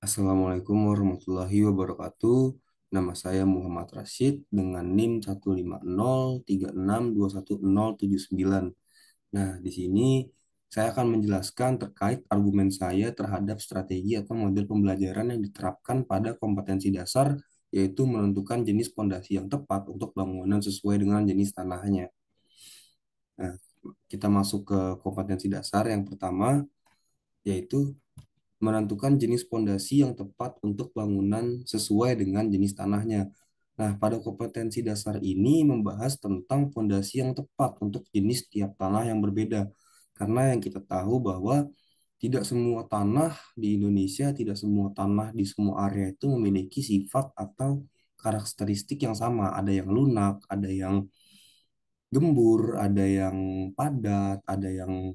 Assalamualaikum warahmatullahi wabarakatuh. Nama saya Muhammad Rashid dengan NIM 15036210079. Nah, di sini saya akan menjelaskan terkait argumen saya terhadap strategi atau model pembelajaran yang diterapkan pada kompetensi dasar, yaitu menentukan jenis pondasi yang tepat untuk bangunan sesuai dengan jenis tanahnya. Nah, kita masuk ke kompetensi dasar yang pertama, yaitu menentukan jenis pondasi yang tepat untuk bangunan sesuai dengan jenis tanahnya. Nah, pada kompetensi dasar ini membahas tentang pondasi yang tepat untuk jenis tiap tanah yang berbeda. Karena yang kita tahu bahwa tidak semua tanah di Indonesia, tidak semua tanah di semua area itu memiliki sifat atau karakteristik yang sama. Ada yang lunak, ada yang gembur, ada yang padat, ada yang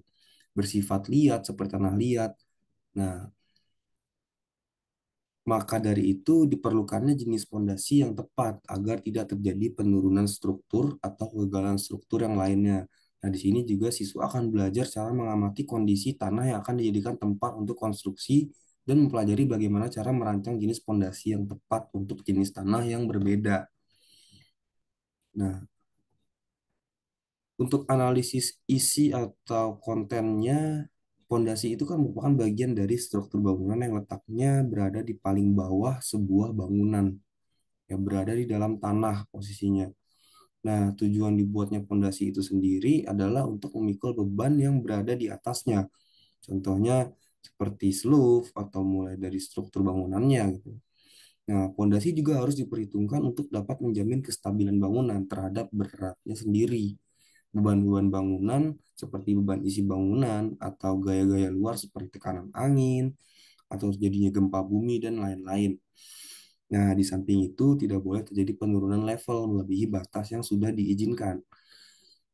bersifat liat seperti tanah liat. Nah, maka dari itu diperlukannya jenis pondasi yang tepat agar tidak terjadi penurunan struktur atau kegagalan struktur yang lainnya. Nah, di sini juga siswa akan belajar cara mengamati kondisi tanah yang akan dijadikan tempat untuk konstruksi dan mempelajari bagaimana cara merancang jenis pondasi yang tepat untuk jenis tanah yang berbeda. Nah, untuk analisis isi atau kontennya, pondasi itu kan merupakan bagian dari struktur bangunan yang letaknya berada di paling bawah sebuah bangunan, yang berada di dalam tanah posisinya. Nah, tujuan dibuatnya pondasi itu sendiri adalah untuk memikul beban yang berada di atasnya. Contohnya seperti sloof atau mulai dari struktur bangunannya gitu. Nah, pondasi juga harus diperhitungkan untuk dapat menjamin kestabilan bangunan terhadap beratnya sendiri. Beban-beban bangunan seperti beban isi bangunan atau gaya-gaya luar seperti tekanan angin atau terjadinya gempa bumi dan lain-lain. Nah, di samping itu tidak boleh terjadi penurunan level melebihi batas yang sudah diizinkan.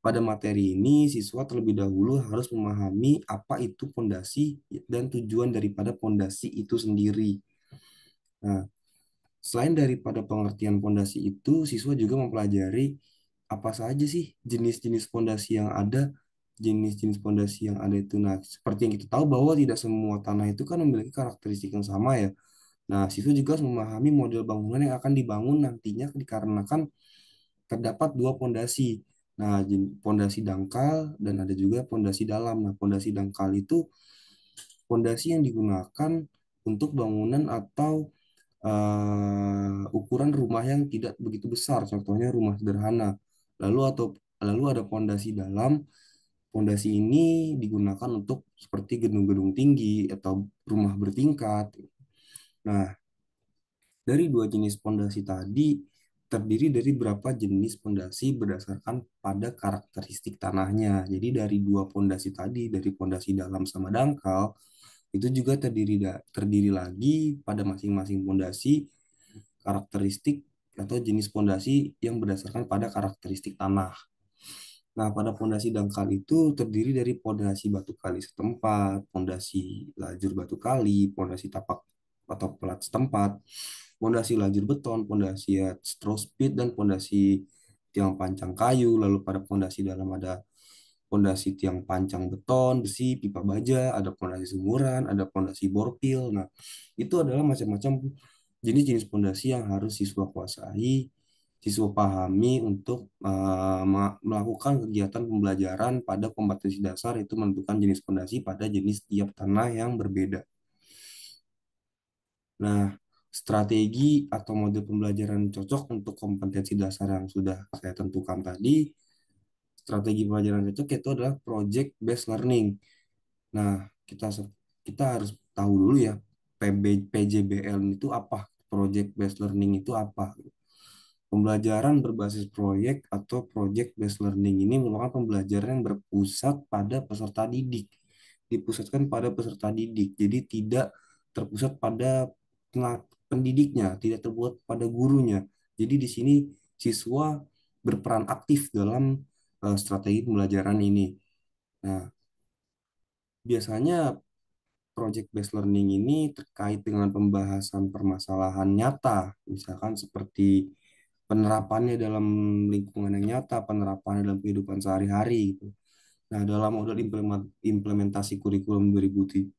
Pada materi ini, siswa terlebih dahulu harus memahami apa itu pondasi dan tujuan daripada pondasi itu sendiri. Nah, selain daripada pengertian pondasi itu, siswa juga mempelajari apa saja sih jenis-jenis pondasi yang ada, jenis-jenis pondasi yang ada itu. Nah, seperti yang kita tahu bahwa tidak semua tanah itu kan memiliki karakteristik yang sama ya. Nah, siswa juga harus memahami model bangunan yang akan dibangun nantinya dikarenakan terdapat dua pondasi. Nah, pondasi dangkal dan ada juga pondasi dalam. Nah, pondasi dangkal itu pondasi yang digunakan untuk bangunan atau ukuran rumah yang tidak begitu besar, contohnya rumah sederhana. Lalu ada pondasi dalam. Pondasi ini digunakan untuk seperti gedung-gedung tinggi atau rumah bertingkat. Nah, dari dua jenis pondasi tadi terdiri dari berapa jenis pondasi berdasarkan pada karakteristik tanahnya. Jadi dari dua pondasi tadi, dari pondasi dalam sama dangkal, itu juga terdiri lagi pada masing-masing pondasi karakteristik atau jenis pondasi yang berdasarkan pada karakteristik tanah. Nah, pada pondasi dangkal itu terdiri dari pondasi batu kali setempat, pondasi lajur batu kali, pondasi tapak atau pelat setempat, pondasi lajur beton, pondasi straw spit, dan pondasi tiang pancang kayu. Lalu pada pondasi dalam ada pondasi tiang pancang beton, besi, pipa baja, ada pondasi sumuran, ada pondasi borpil. Nah, itu adalah macam-macam jenis-jenis pondasi yang harus siswa kuasai, siswa pahami untuk melakukan kegiatan pembelajaran pada kompetensi dasar, itu menentukan jenis pondasi pada jenis tiap tanah yang berbeda. Nah, strategi atau model pembelajaran cocok untuk kompetensi dasar yang sudah saya tentukan tadi, strategi pembelajaran cocok itu adalah project based learning. Nah, kita harus tahu dulu ya, PJBL itu apa? Project based learning itu apa? Pembelajaran berbasis proyek atau project based learning ini merupakan pembelajaran yang berpusat pada peserta didik. Dipusatkan pada peserta didik. Jadi tidak terpusat pada pendidiknya, tidak terbuat pada gurunya. Jadi di sini siswa berperan aktif dalam strategi pembelajaran ini. Nah, biasanya project based learning ini terkait dengan pembahasan permasalahan nyata, misalkan seperti penerapannya dalam lingkungan yang nyata, penerapannya dalam kehidupan sehari-hari gitu. Nah, dalam model implementasi kurikulum 2013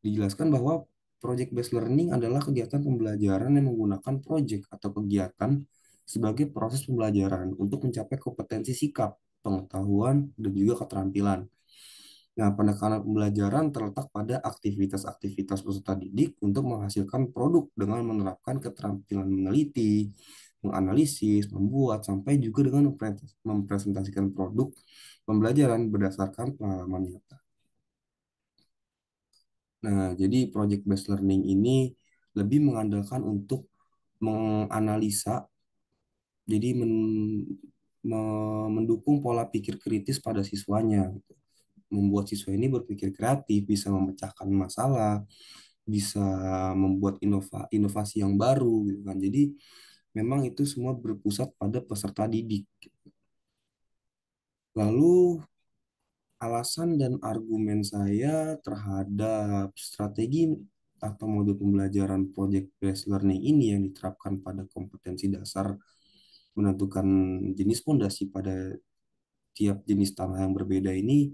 dijelaskan bahwa Project based learning adalah kegiatan pembelajaran yang menggunakan project atau kegiatan sebagai proses pembelajaran untuk mencapai kompetensi sikap, pengetahuan, dan juga keterampilan. Nah, penekanan pembelajaran terletak pada aktivitas-aktivitas peserta didik untuk menghasilkan produk dengan menerapkan keterampilan meneliti, menganalisis, membuat, sampai juga dengan mempresentasikan produk pembelajaran berdasarkan pengalaman nyata. Nah, jadi project based learning ini lebih mengandalkan untuk menganalisa, jadi mendukung pola pikir kritis pada siswanya, gitu. Membuat siswa ini berpikir kreatif, bisa memecahkan masalah, bisa membuat inovasi yang baru, gitu kan. Jadi memang itu semua berpusat pada peserta didik. Lalu alasan dan argumen saya terhadap strategi atau modul pembelajaran project based learning ini yang diterapkan pada kompetensi dasar menentukan jenis fondasi pada tiap jenis tanah yang berbeda ini,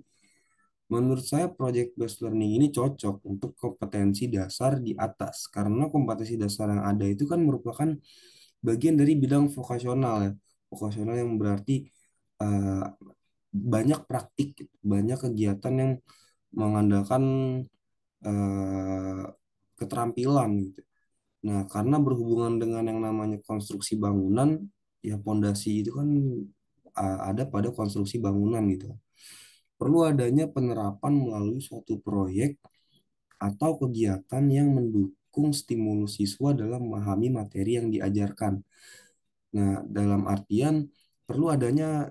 menurut saya project based learning ini cocok untuk kompetensi dasar di atas, karena kompetensi dasar yang ada itu kan merupakan bagian dari bidang vokasional ya. Vokasional yang berarti eh, banyak praktik, gitu. Banyak kegiatan yang mengandalkan eh, keterampilan gitu. Nah, karena berhubungan dengan yang namanya konstruksi bangunan, ya pondasi itu kan ada pada konstruksi bangunan gitu. Perlu adanya penerapan melalui suatu proyek atau kegiatan yang mendukung stimulus siswa dalam memahami materi yang diajarkan. Nah, dalam artian perlu adanya,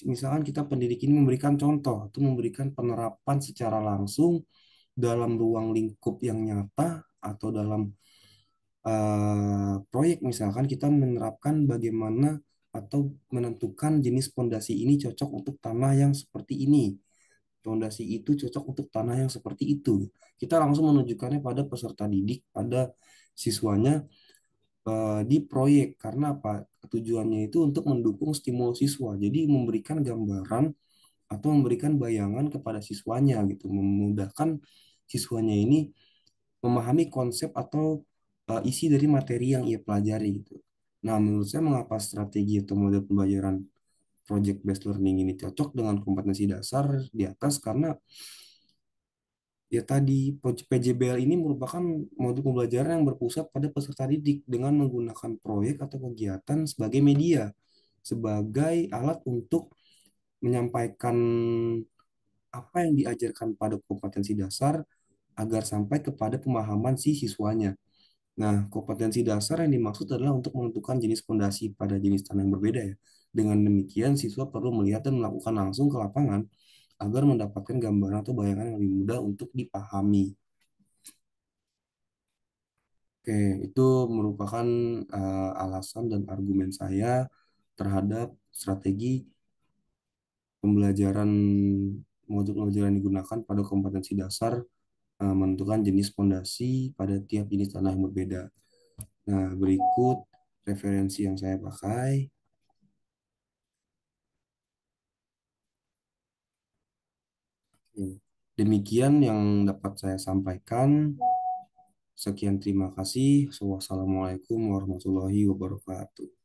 misalkan kita pendidik ini memberikan contoh atau memberikan penerapan secara langsung dalam ruang lingkup yang nyata atau dalam proyek, misalkan kita menerapkan bagaimana atau menentukan jenis pondasi ini cocok untuk tanah yang seperti ini. Pondasi itu cocok untuk tanah yang seperti itu. Kita langsung menunjukkannya pada peserta didik, pada siswanya di proyek. Karena apa? Tujuannya itu untuk mendukung stimulus siswa. Jadi memberikan gambaran atau memberikan bayangan kepada siswanya gitu, memudahkan siswanya ini memahami konsep atau isi dari materi yang ia pelajari gitu. Nah, menurut saya mengapa strategi atau model pembelajaran project based learning ini cocok dengan kompetensi dasar di atas, karena ya tadi PJBL ini merupakan modul pembelajaran yang berpusat pada peserta didik dengan menggunakan proyek atau kegiatan sebagai media, sebagai alat untuk menyampaikan apa yang diajarkan pada kompetensi dasar agar sampai kepada pemahaman si siswanya. Nah, kompetensi dasar yang dimaksud adalah untuk menentukan jenis fondasi pada jenis tanah yang berbeda ya. Dengan demikian, siswa perlu melihat dan melakukan langsung ke lapangan agar mendapatkan gambaran atau bayangan yang lebih mudah untuk dipahami. Oke, itu merupakan alasan dan argumen saya terhadap strategi pembelajaran modul pembelajaran yang digunakan pada kompetensi dasar menentukan jenis fondasi pada tiap jenis tanah yang berbeda. Nah, berikut referensi yang saya pakai. Demikian yang dapat saya sampaikan. Sekian, terima kasih. Wassalamualaikum warahmatullahi wabarakatuh.